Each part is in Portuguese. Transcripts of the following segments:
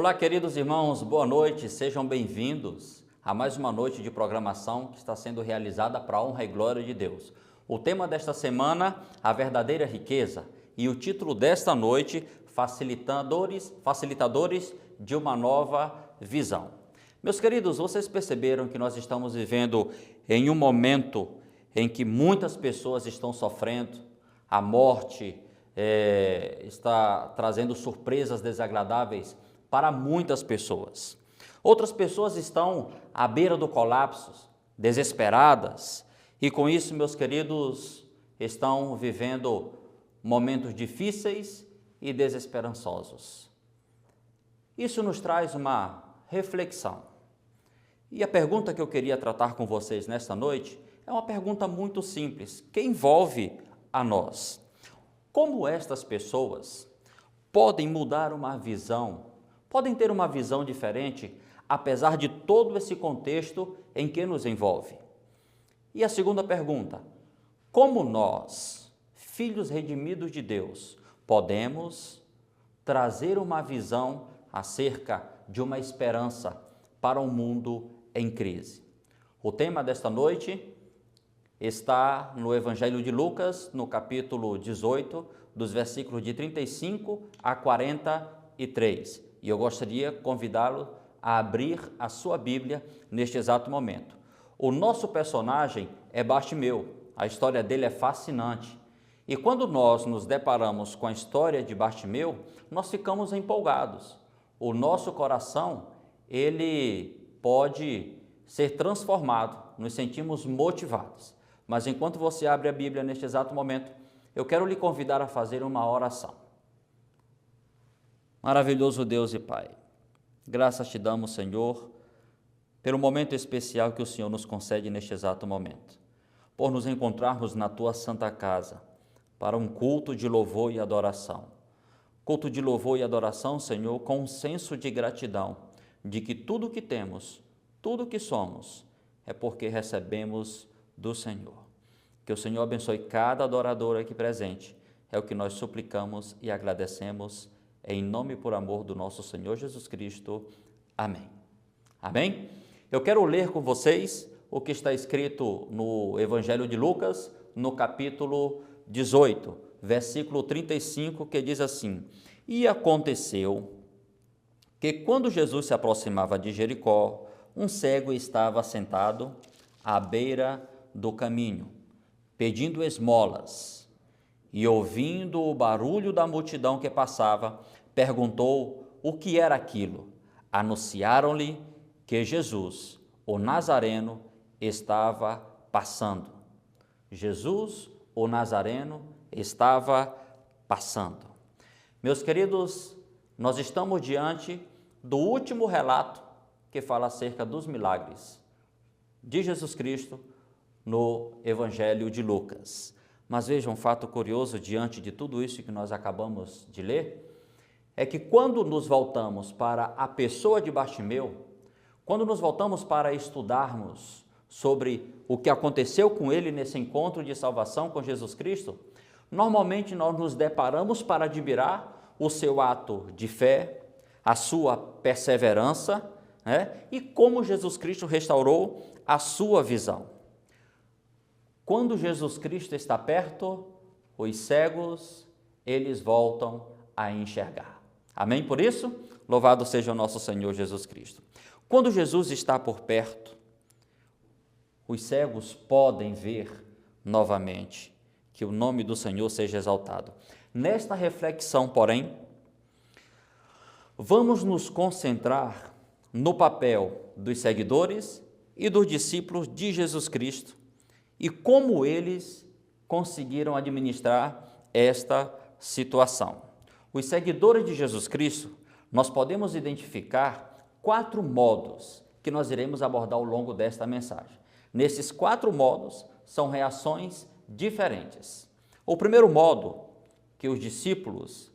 Olá, queridos irmãos, boa noite, sejam bem-vindos a mais uma noite de programação que está sendo realizada para a honra e glória de Deus. O tema desta semana, a verdadeira riqueza, e o título desta noite, facilitadores de uma nova visão. Meus queridos, vocês perceberam que nós estamos vivendo em um momento em que muitas pessoas estão sofrendo, a morte está trazendo surpresas desagradáveis para muitas pessoas. Outras pessoas estão à beira do colapso, desesperadas, e com isso, meus queridos, estão vivendo momentos difíceis e desesperançosos. Isso nos traz uma reflexão. E a pergunta que eu queria tratar com vocês nesta noite é uma pergunta muito simples, que envolve a nós. Como estas pessoas podem mudar uma visão, podem ter uma visão diferente, apesar de todo esse contexto em que nos envolve? E a segunda pergunta, como nós, filhos redimidos de Deus, podemos trazer uma visão acerca de uma esperança para um mundo em crise? O tema desta noite está no Evangelho de Lucas, no capítulo 18, dos versículos de 35 a 43. E eu gostaria de convidá-lo a abrir a sua Bíblia neste exato momento. O nosso personagem é Bartimeu, a história dele é fascinante. E quando nós nos deparamos com a história de Bartimeu, nós ficamos empolgados. O nosso coração, ele pode ser transformado, nos sentimos motivados. Mas enquanto você abre a Bíblia neste exato momento, eu quero lhe convidar a fazer uma oração. Maravilhoso Deus e Pai, graças te damos, Senhor, pelo momento especial que o Senhor nos concede neste exato momento, por nos encontrarmos na Tua Santa Casa, para um culto de louvor e adoração. Culto de louvor e adoração, Senhor, com um senso de gratidão, de que tudo que temos, tudo que somos, é porque recebemos do Senhor. Que o Senhor abençoe cada adorador aqui presente, é o que nós suplicamos e agradecemos, em nome e por amor do nosso Senhor Jesus Cristo. Amém. Amém? Eu quero ler com vocês o que está escrito no Evangelho de Lucas, no capítulo 18, versículo 35, que diz assim: E aconteceu que quando Jesus se aproximava de Jericó, um cego estava sentado à beira do caminho, pedindo esmolas, e ouvindo o barulho da multidão que passava, perguntou o que era aquilo. Anunciaram-lhe que Jesus, o Nazareno, estava passando. Jesus, o Nazareno, estava passando. Meus queridos, nós estamos diante do último relato que fala acerca dos milagres de Jesus Cristo no Evangelho de Lucas. Mas veja um fato curioso diante de tudo isso que nós acabamos de ler, é que quando nos voltamos para a pessoa de Bartimeu, quando nos voltamos para estudarmos sobre o que aconteceu com ele nesse encontro de salvação com Jesus Cristo, normalmente nós nos deparamos para admirar o seu ato de fé, a sua perseverança, e como Jesus Cristo restaurou a sua visão. Quando Jesus Cristo está perto, os cegos, eles voltam a enxergar. Amém por isso? Louvado seja o nosso Senhor Jesus Cristo. Quando Jesus está por perto, os cegos podem ver novamente. Que o nome do Senhor seja exaltado. Nesta reflexão, porém, vamos nos concentrar no papel dos seguidores e dos discípulos de Jesus Cristo e como eles conseguiram administrar esta situação. Os seguidores de Jesus Cristo, nós podemos identificar 4 modos que nós iremos abordar ao longo desta mensagem. Nesses 4 modos, são reações diferentes. O primeiro modo que os discípulos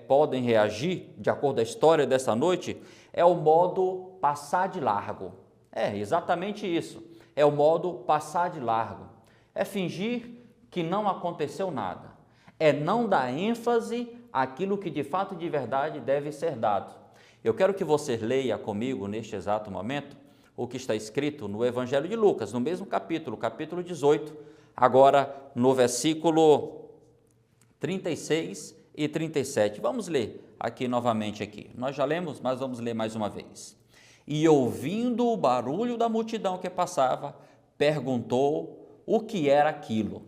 podem reagir, de acordo com a história dessa noite, é o modo passar de largo. É exatamente isso, é o modo passar de largo. É fingir que não aconteceu nada, é não dar ênfase àquilo que de fato e de verdade deve ser dado. Eu quero que você leia comigo, neste exato momento, o que está escrito no Evangelho de Lucas, no mesmo capítulo, capítulo 18, agora no versículo 36 e 37. Vamos ler aqui novamente aqui. Nós já lemos, mas vamos ler mais uma vez. E ouvindo o barulho da multidão que passava, perguntou o que era aquilo.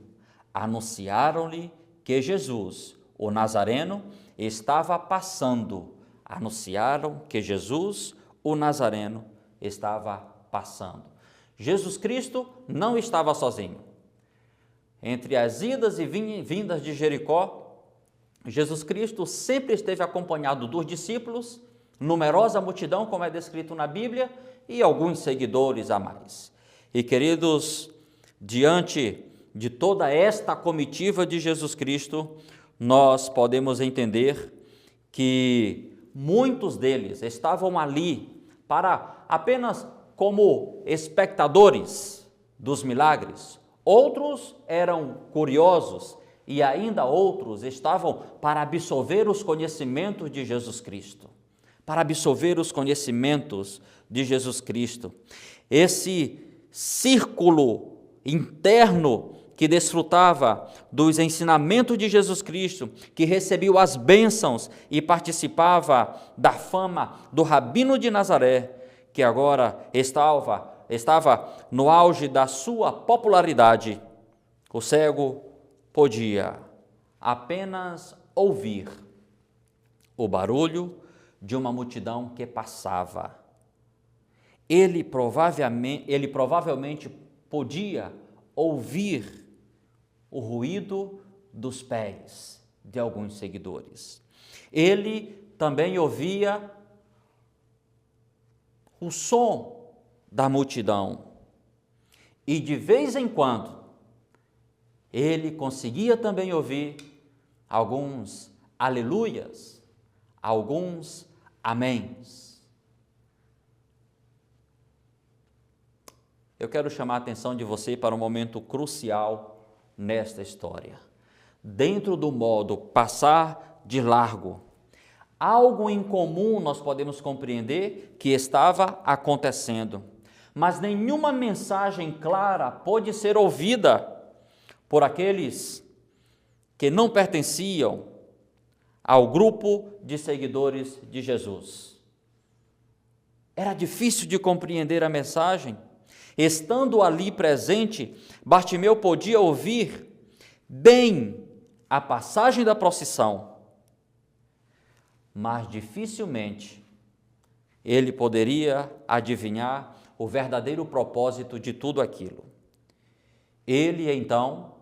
Anunciaram-lhe que Jesus, o Nazareno, estava passando. Anunciaram que Jesus, o Nazareno, estava passando. Jesus Cristo não estava sozinho. Entre as idas e vindas de Jericó, Jesus Cristo sempre esteve acompanhado dos discípulos, numerosa multidão, como é descrito na Bíblia, e alguns seguidores a mais. E queridos, diante de toda esta comitiva de Jesus Cristo, nós podemos entender que muitos deles estavam ali para apenas como espectadores dos milagres, outros eram curiosos e ainda outros estavam para absorver os conhecimentos de Jesus Cristo. Para absorver os conhecimentos de Jesus Cristo. Esse círculo interno que desfrutava dos ensinamentos de Jesus Cristo, que recebeu as bênçãos e participava da fama do Rabino de Nazaré, que agora estava no auge da sua popularidade. O cego podia apenas ouvir o barulho de uma multidão que passava. Ele provavelmente podia ouvir o ruído dos pés de alguns seguidores. Ele também ouvia o som da multidão. E de vez em quando, ele conseguia também ouvir alguns aleluias, alguns améns. Eu quero chamar a atenção de você para um momento crucial nesta história. Dentro do modo passar de largo, algo em comum nós podemos compreender que estava acontecendo, mas nenhuma mensagem clara pôde ser ouvida por aqueles que não pertenciam ao grupo de seguidores de Jesus. Era difícil de compreender a mensagem. Estando ali presente, Bartimeu podia ouvir bem a passagem da procissão, mas dificilmente ele poderia adivinhar o verdadeiro propósito de tudo aquilo. Ele, então,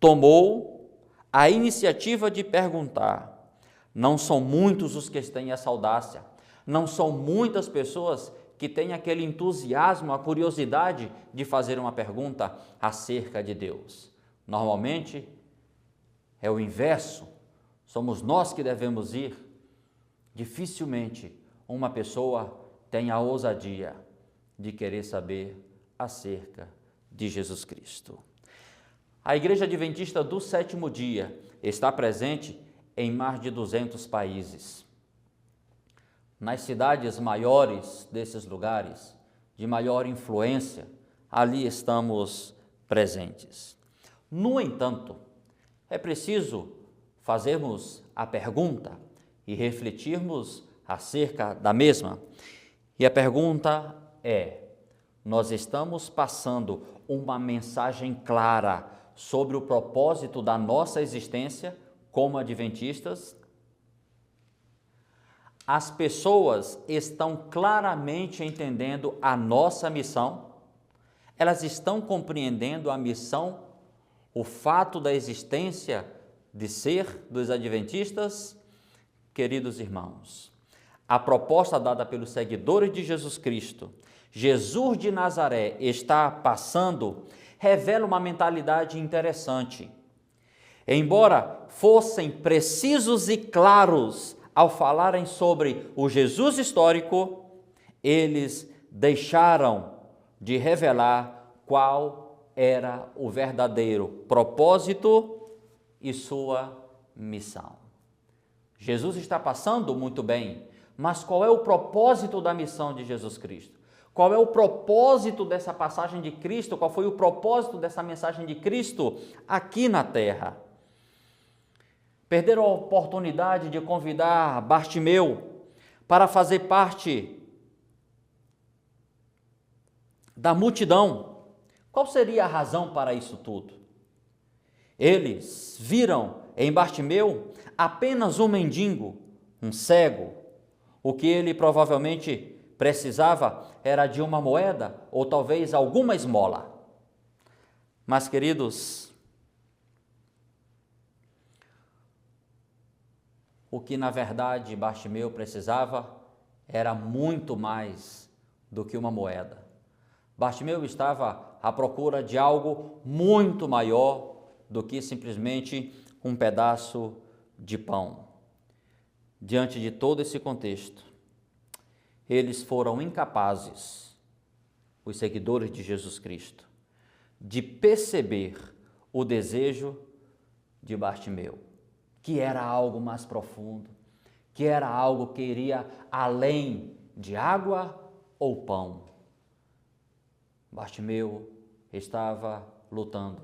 tomou a iniciativa de perguntar. Não são muitos os que têm essa audácia, não são muitas pessoas que têm aquele entusiasmo, a curiosidade de fazer uma pergunta acerca de Deus. Normalmente é o inverso, somos nós que devemos ir. Dificilmente uma pessoa tem a ousadia de querer saber acerca de Jesus Cristo. A Igreja Adventista do Sétimo Dia está presente em mais de 200 países. Nas cidades maiores desses lugares, de maior influência, ali estamos presentes. No entanto, é preciso fazermos a pergunta e refletirmos acerca da mesma. E a pergunta é: nós estamos passando uma mensagem clara sobre o propósito da nossa existência como adventistas? As pessoas estão claramente entendendo a nossa missão? Elas estão compreendendo a missão, o fato da existência de ser dos adventistas? Queridos irmãos, a proposta dada pelos seguidores de Jesus Cristo, Jesus de Nazaré está passando, revela uma mentalidade interessante. Embora fossem precisos e claros ao falarem sobre o Jesus histórico, eles deixaram de revelar qual era o verdadeiro propósito e sua missão. Jesus está passando muito bem, Mas qual é o propósito da missão de Jesus Cristo? Qual é o propósito dessa passagem de Cristo? Qual foi o propósito dessa mensagem de Cristo aqui na terra? Perderam a oportunidade de convidar Bartimeu para fazer parte da multidão. Qual seria a razão para isso tudo? Eles viram em Bartimeu apenas um mendigo, um cego. O que ele provavelmente precisava era de uma moeda ou talvez alguma esmola. Mas, queridos, o que na verdade Bartimeu precisava era muito mais do que uma moeda. Bartimeu estava à procura de algo muito maior do que simplesmente um pedaço de pão. Diante de todo esse contexto, eles foram incapazes, os seguidores de Jesus Cristo, de perceber o desejo de Bartimeu, que era algo mais profundo, que era algo que iria além de água ou pão. Bartimeu estava lutando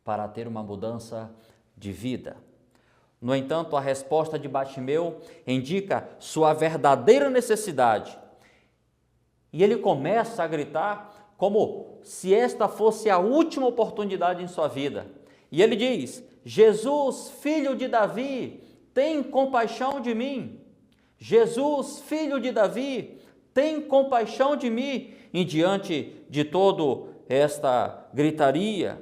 para ter uma mudança de vida. No entanto, a resposta de Bartimeu indica sua verdadeira necessidade. E ele começa a gritar como se esta fosse a última oportunidade em sua vida. E ele diz: Jesus, filho de Davi, tem compaixão de mim. Jesus, filho de Davi, tem compaixão de mim. E diante de toda esta gritaria,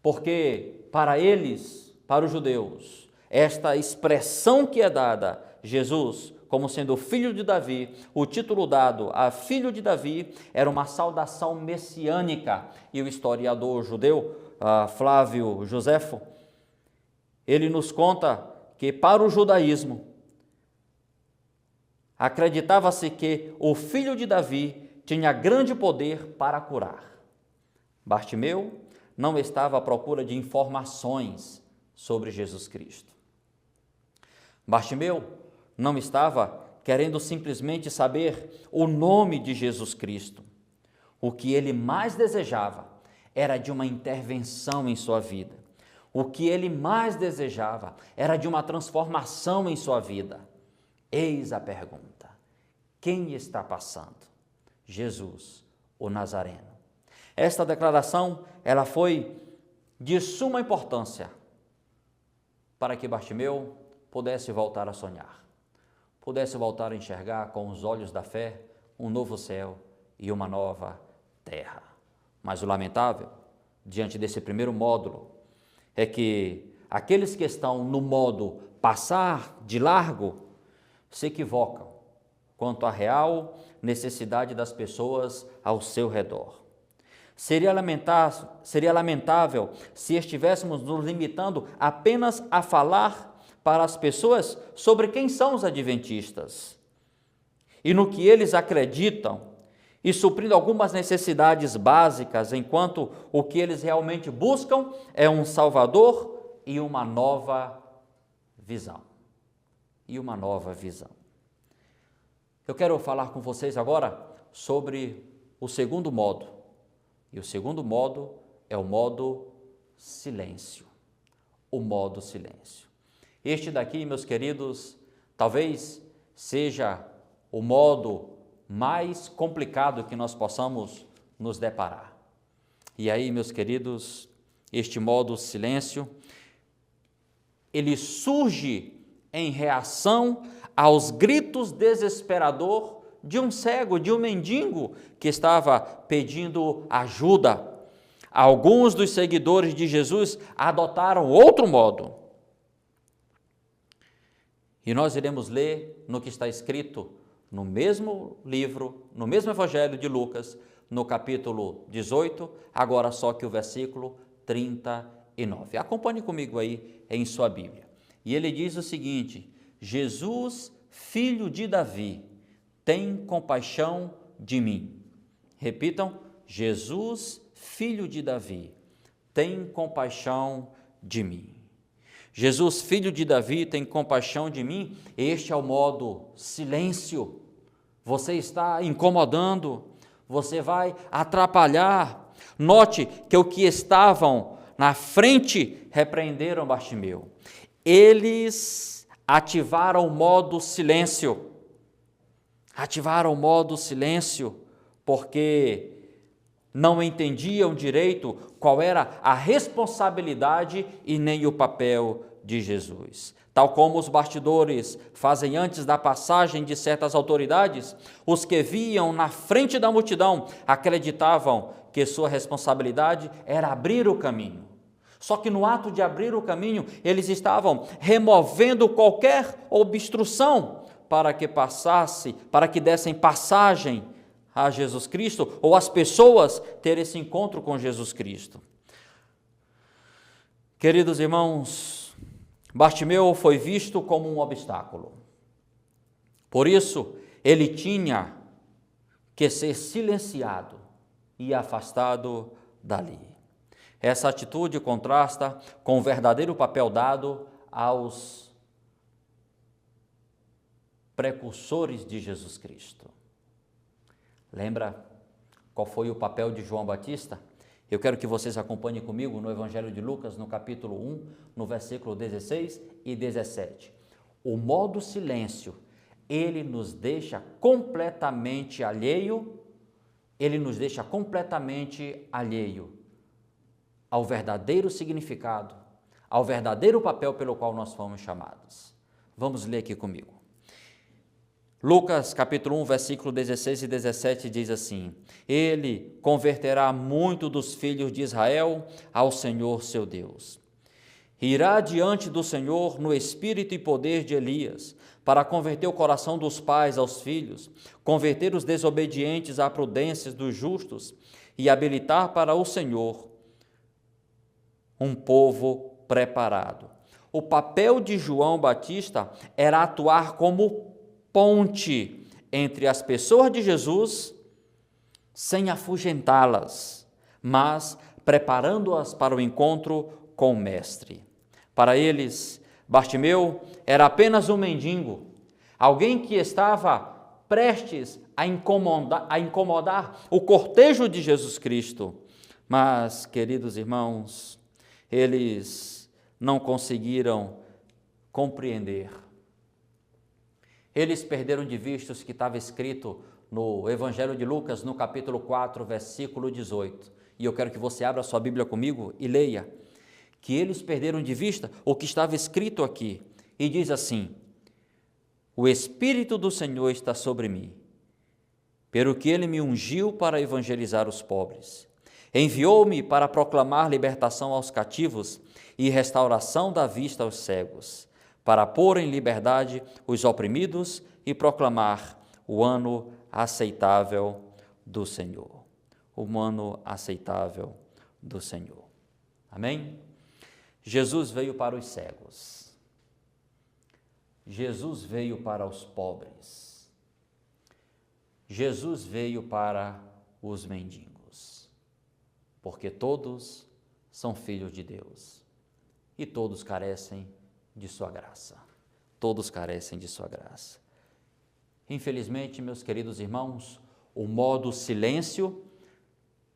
porque para eles, para os judeus, esta expressão que é dada, Jesus, como sendo filho de Davi, o título dado a filho de Davi, era uma saudação messiânica. E o historiador judeu, Flávio Joséfo, ele nos conta que para o judaísmo, acreditava-se que o filho de Davi tinha grande poder para curar. Bartimeu não estava à procura de informações sobre Jesus Cristo. Bartimeu não estava querendo simplesmente saber o nome de Jesus Cristo. O que ele mais desejava era de uma intervenção em sua vida. O que ele mais desejava era de uma transformação em sua vida. Eis a pergunta: quem está passando? Jesus, o Nazareno. Esta declaração, ela foi de suma importância para que Bartimeu pudesse voltar a sonhar, pudesse voltar a enxergar com os olhos da fé um novo céu e uma nova terra. Mas o lamentável, diante desse primeiro módulo, é que aqueles que estão no modo passar de largo se equivocam quanto à real necessidade das pessoas ao seu redor. Seria lamentável se estivéssemos nos limitando apenas a falar para as pessoas sobre quem são os adventistas e no que eles acreditam, e suprindo algumas necessidades básicas, enquanto o que eles realmente buscam é um Salvador e uma nova visão. Eu quero falar com vocês agora sobre o segundo modo. E o segundo modo é o modo silêncio. O modo silêncio. Este daqui, meus queridos, talvez seja o modo mais complicado que nós possamos nos deparar. E aí, meus queridos, este modo silêncio, ele surge em reação aos gritos desesperadores de um cego, de um mendigo que estava pedindo ajuda. Alguns dos seguidores de Jesus adotaram outro modo. E nós iremos ler no que está escrito no mesmo livro, no mesmo Evangelho de Lucas, no capítulo 18, agora só que o versículo 39. Acompanhe comigo aí em sua Bíblia. E ele diz o seguinte: Jesus, filho de Davi, tem compaixão de mim. Repitam: Jesus, filho de Davi, tem compaixão de mim. Jesus, filho de Davi, tem compaixão de mim. Este é o modo silêncio. Você está incomodando, você vai atrapalhar. Note que o que estavam na frente repreenderam Bartimeu. Eles ativaram o modo silêncio. Ativaram o modo silêncio, porque não entendiam direito qual era a responsabilidade e nem o papel de Jesus. Tal como os bastidores fazem antes da passagem de certas autoridades, os que viam na frente da multidão acreditavam que sua responsabilidade era abrir o caminho. Só que no ato de abrir o caminho, eles estavam removendo qualquer obstrução para que dessem passagem a Jesus Cristo, ou as pessoas ter esse encontro com Jesus Cristo. Queridos irmãos, Bartimeu foi visto como um obstáculo. Por isso, ele tinha que ser silenciado e afastado dali. Essa atitude contrasta com o verdadeiro papel dado aos precursores de Jesus Cristo. Lembra qual foi o papel de João Batista? Eu quero que vocês acompanhem comigo no Evangelho de Lucas, no capítulo 1, no versículo 16 e 17. O modo silêncio, ele nos deixa completamente alheio ao verdadeiro significado, ao verdadeiro papel pelo qual nós fomos chamados. Vamos ler aqui comigo. Lucas capítulo 1, versículo 16 e 17 diz assim: Ele converterá muito dos filhos de Israel ao Senhor seu Deus. Irá diante do Senhor no espírito e poder de Elias, para converter o coração dos pais aos filhos, converter os desobedientes à prudência dos justos e habilitar para o Senhor um povo preparado. O papel de João Batista era atuar como ponte entre as pessoas de Jesus, sem afugentá-las, mas preparando-as para o encontro com o Mestre. Para eles, Bartimeu era apenas um mendigo, alguém que estava prestes a incomodar o cortejo de Jesus Cristo. Mas, queridos irmãos, eles não conseguiram compreender. Eles perderam de vista o que estava escrito no Evangelho de Lucas, no capítulo 4, versículo 18. E eu quero que você abra sua Bíblia comigo e leia. Que eles perderam de vista o que estava escrito aqui. E diz assim: O Espírito do Senhor está sobre mim, pelo que Ele me ungiu para evangelizar os pobres. Enviou-me para proclamar libertação aos cativos e restauração da vista aos cegos, para pôr em liberdade os oprimidos e proclamar o ano aceitável do Senhor. O ano aceitável do Senhor. Amém? Jesus veio para os cegos. Jesus veio para os pobres. Jesus veio para os mendigos. Porque todos são filhos de Deus e todos carecem de sua graça. Todos carecem de sua graça. Infelizmente, meus queridos irmãos, o modo silêncio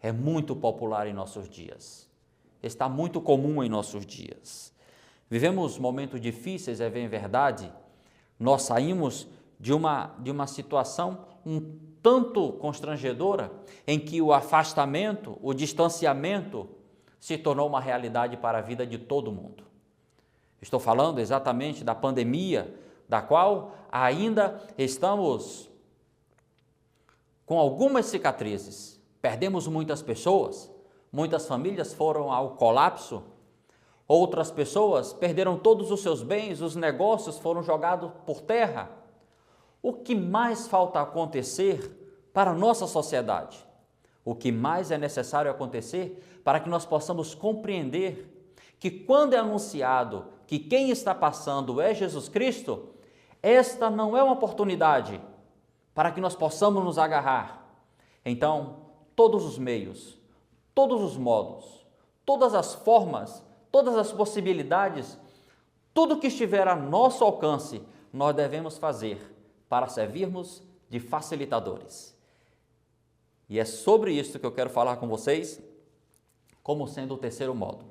é muito popular em nossos dias. Está muito comum em nossos dias. Vivemos momentos difíceis, é bem verdade. Nós saímos de uma situação um tanto constrangedora, em que o afastamento, o distanciamento se tornou uma realidade para a vida de todo mundo. Estou falando exatamente da pandemia, da qual ainda estamos com algumas cicatrizes. Perdemos muitas pessoas, muitas famílias foram ao colapso, outras pessoas perderam todos os seus bens, os negócios foram jogados por terra. O que mais falta acontecer para a nossa sociedade? O que mais é necessário acontecer para que nós possamos compreender que quando é anunciado que quem está passando é Jesus Cristo, esta não é uma oportunidade para que nós possamos nos agarrar. Então, todos os meios, todos os modos, todas as formas, todas as possibilidades, Tudo que estiver a nosso alcance, nós devemos fazer para servirmos de facilitadores. E é sobre isso que eu quero falar com vocês, como sendo o terceiro modo.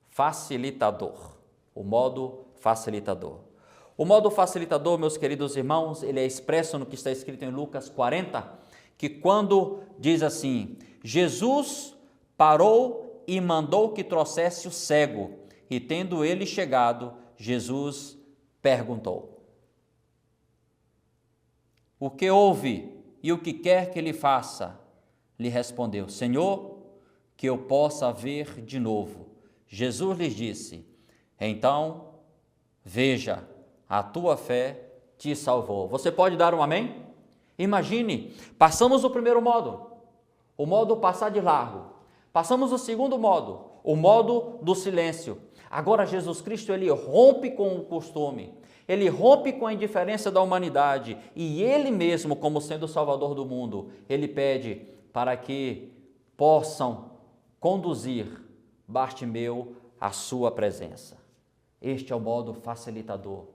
Facilitador. O modo facilitador. O modo facilitador, meus queridos irmãos, ele é expresso no que está escrito em Lucas 40, que quando diz assim: Jesus parou e mandou que trouxesse o cego, e tendo ele chegado, Jesus perguntou: o que houve e o que quer que lhe faça? Lhe respondeu: Senhor, que eu possa ver de novo. Jesus lhes disse: então, veja, a tua fé te salvou. Você pode dar um amém? Imagine, passamos o primeiro modo, o modo passar de largo. Passamos o segundo modo, o modo do silêncio. Agora Jesus Cristo, ele rompe com o costume, ele rompe com a indiferença da humanidade e ele mesmo, como sendo o Salvador do mundo, ele pede para que possam conduzir Bartimeu à sua presença. Este é o modo facilitador.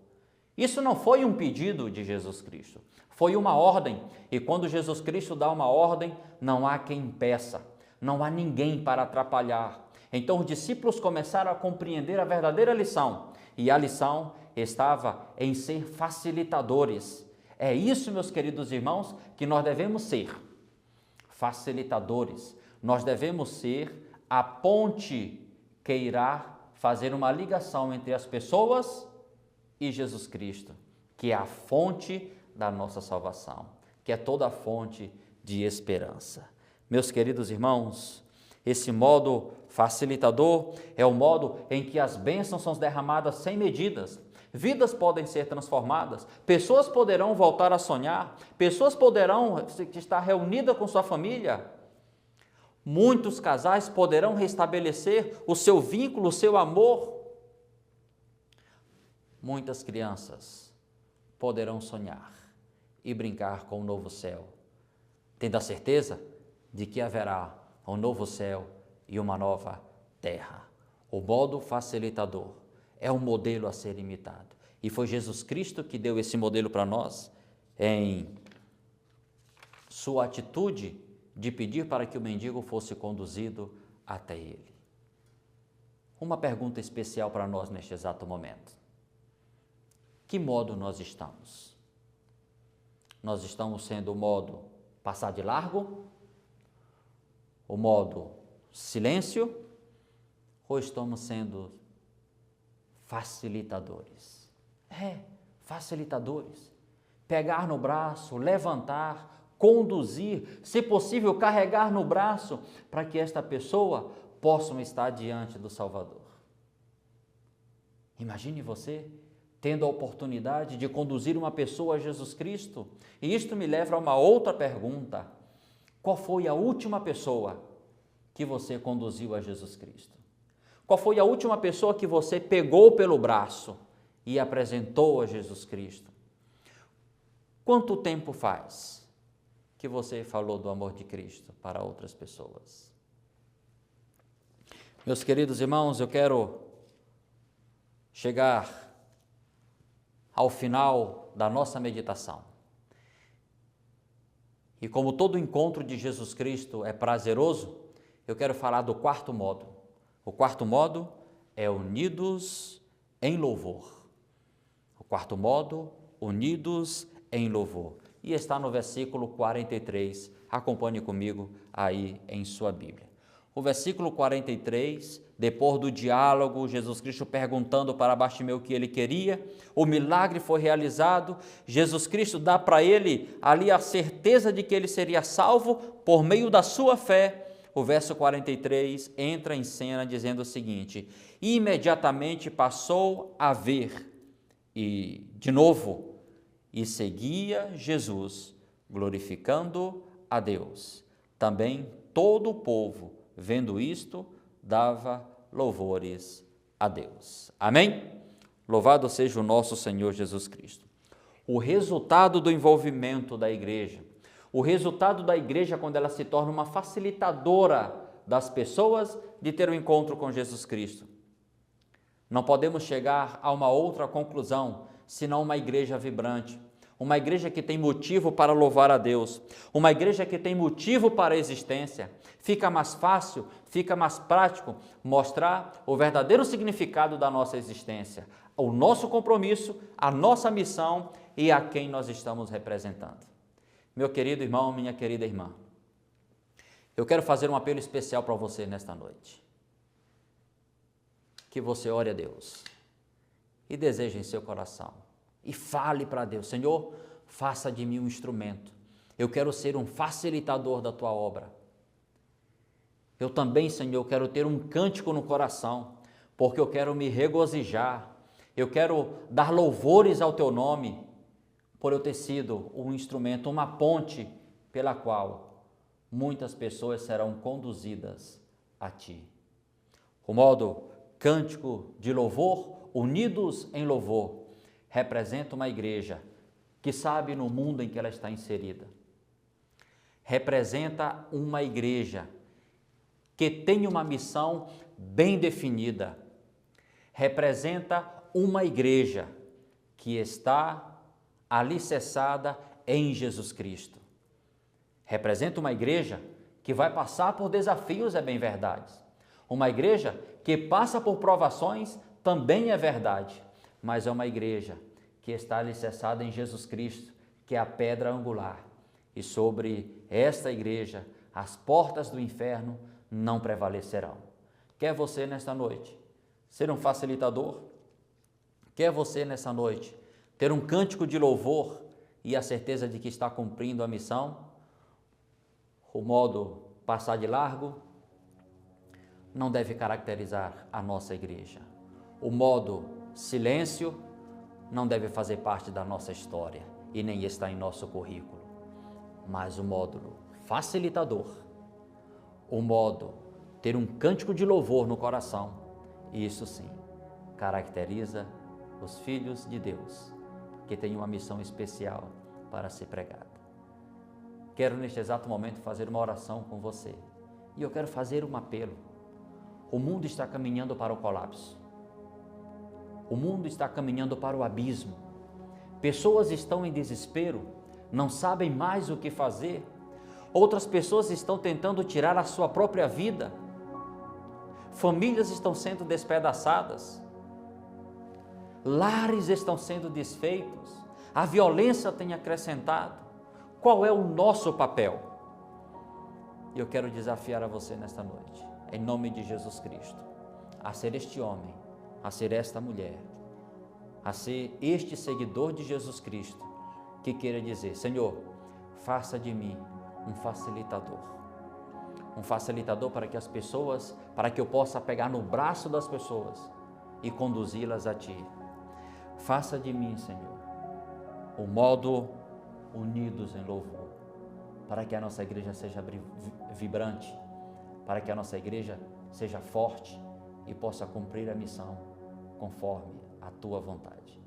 Isso não foi um pedido de Jesus Cristo, foi uma ordem. E quando Jesus Cristo dá uma ordem, não há quem impeça, não há ninguém para atrapalhar. Então os discípulos começaram a compreender a verdadeira lição, e a lição estava em ser facilitadores. É isso, meus queridos irmãos, que nós devemos ser, facilitadores. Nós devemos ser a ponte que irá fazer uma ligação entre as pessoas e Jesus Cristo, que é a fonte da nossa salvação, que é toda a fonte de esperança. Meus queridos irmãos, esse modo facilitador é o modo em que as bênçãos são derramadas sem medidas, vidas podem ser transformadas, pessoas poderão voltar a sonhar, pessoas poderão estar reunidas com sua família, muitos casais poderão restabelecer o seu vínculo, o seu amor, muitas crianças poderão sonhar e brincar com o novo céu, tendo a certeza de que haverá um novo céu e uma nova terra. O modo facilitador é um modelo a ser imitado. E foi Jesus Cristo que deu esse modelo para nós em sua atitude de pedir para que o mendigo fosse conduzido até ele. Uma pergunta especial para nós neste exato momento. Que modo nós estamos? Nós estamos sendo o modo passar de largo? O modo silêncio? Ou estamos sendo facilitadores? Facilitadores. Pegar no braço, levantar, conduzir, se possível carregar no braço, para que esta pessoa possa estar diante do Salvador. Imagine você tendo a oportunidade de conduzir uma pessoa a Jesus Cristo. E isto me leva a uma outra pergunta. Qual foi a última pessoa que você conduziu a Jesus Cristo? Qual foi a última pessoa que você pegou pelo braço e apresentou a Jesus Cristo? Quanto tempo faz que você falou do amor de Cristo para outras pessoas? Meus queridos irmãos, eu quero chegar ao final da nossa meditação. E como todo encontro de Jesus Cristo é prazeroso, eu quero falar do quarto modo. O quarto modo é unidos em louvor. O quarto modo, unidos em louvor. E está no versículo 43. Acompanhe comigo aí em sua Bíblia. O versículo 43, depois do diálogo, Jesus Cristo perguntando para Bartimeu o que ele queria, o milagre foi realizado, Jesus Cristo dá para ele ali a certeza de que ele seria salvo por meio da sua fé. O verso 43 entra em cena dizendo o seguinte: imediatamente passou a ver, e de novo, e seguia Jesus, glorificando a Deus. Também todo o povo, vendo isto, dava louvores a Deus. Amém? Louvado seja o nosso Senhor Jesus Cristo. O resultado do envolvimento da igreja, o resultado da igreja quando ela se torna uma facilitadora das pessoas de ter um encontro com Jesus Cristo, Não podemos chegar a uma outra conclusão, senão uma igreja vibrante, uma igreja que tem motivo para louvar a Deus, uma igreja que tem motivo para a existência. Fica mais fácil, fica mais prático mostrar o verdadeiro significado da nossa existência, o nosso compromisso, a nossa missão e a quem nós estamos representando. Meu querido irmão, minha querida irmã, eu quero fazer um apelo especial para você nesta noite. Que você ore a Deus e deseje em seu coração e fale para Deus: Senhor, faça de mim um instrumento. Eu quero ser um facilitador da tua obra. Eu também, Senhor, quero ter um cântico no coração, porque eu quero me regozijar. Eu quero dar louvores ao teu nome, por eu ter sido um instrumento, uma ponte pela qual muitas pessoas serão conduzidas a ti. O modo cântico de louvor, unidos em louvor, representa uma igreja que sabe no mundo em que ela está inserida. Representa uma igreja que tem uma missão bem definida. Representa uma igreja que está alicerçada em Jesus Cristo. Representa uma igreja que vai passar por desafios, é bem verdade. Uma igreja que passa por provações, também é verdade. Mas é uma igreja que está alicerçada em Jesus Cristo, que é a pedra angular. E sobre esta igreja, as portas do inferno não prevalecerão. Quer você nesta noite ser um facilitador? Quer você nessa noite ter um cântico de louvor e a certeza de que está cumprindo a missão? O modo passar de largo não deve caracterizar a nossa igreja. O modo silêncio não deve fazer parte da nossa história e nem está em nosso currículo. Mas o módulo facilitador, o modo ter um cântico de louvor no coração, isso sim caracteriza os filhos de Deus, que têm uma missão especial para ser pregada. Quero neste exato momento fazer uma oração com você e eu quero fazer um apelo. O mundo está caminhando para o colapso. O mundo está caminhando para o abismo. Pessoas estão em desespero, não sabem mais o que fazer. Outras pessoas estão tentando tirar a sua própria vida. Famílias estão sendo despedaçadas. Lares estão sendo desfeitos. A violência tem acrescentado. Qual é o nosso papel? Eu quero desafiar a você nesta noite, em nome de Jesus Cristo, a ser este homem, a ser esta mulher, a ser este seguidor de Jesus Cristo, que queira dizer: Senhor, faça de mim um facilitador para que as pessoas, para que eu possa pegar no braço das pessoas e conduzi-las a Ti. Faça de mim, Senhor, o modo unidos em louvor, para que a nossa igreja seja vibrante, para que a nossa igreja seja forte e possa cumprir a missão conforme a Tua vontade.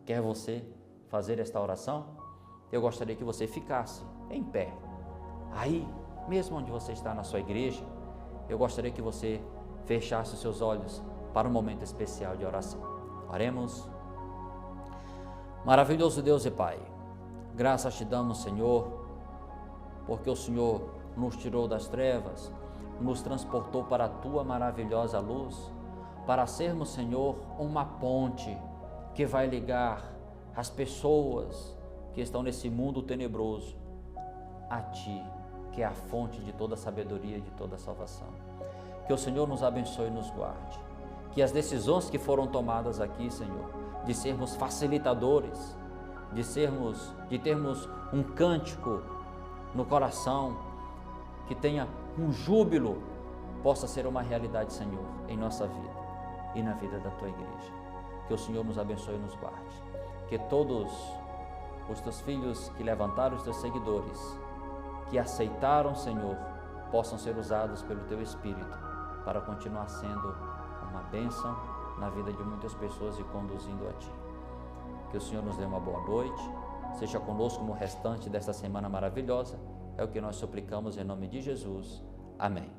Quer você fazer esta oração? Eu gostaria que você ficasse em pé. Aí, mesmo onde você está na sua igreja, eu gostaria que você fechasse os seus olhos para um momento especial de oração. Oremos. Maravilhoso Deus e Pai, graças te damos, Senhor, porque o Senhor nos tirou das trevas, nos transportou para a Tua maravilhosa luz, para sermos, Senhor, uma ponte que vai ligar as pessoas que estão nesse mundo tenebroso a Ti, que é a fonte de toda sabedoria e de toda salvação. Que o Senhor nos abençoe e nos guarde. Que as decisões que foram tomadas aqui, Senhor, de sermos facilitadores, de termos um cântico no coração, que tenha um júbilo, possa ser uma realidade, Senhor, em nossa vida e na vida da Tua igreja. Que o Senhor nos abençoe e nos guarde. Que todos os Teus filhos que levantaram, os Teus seguidores, que aceitaram, Senhor, possam ser usados pelo Teu Espírito para continuar sendo uma bênção na vida de muitas pessoas e conduzindo a Ti. Que o Senhor nos dê uma boa noite, seja conosco no restante desta semana maravilhosa, é o que nós suplicamos em nome de Jesus. Amém.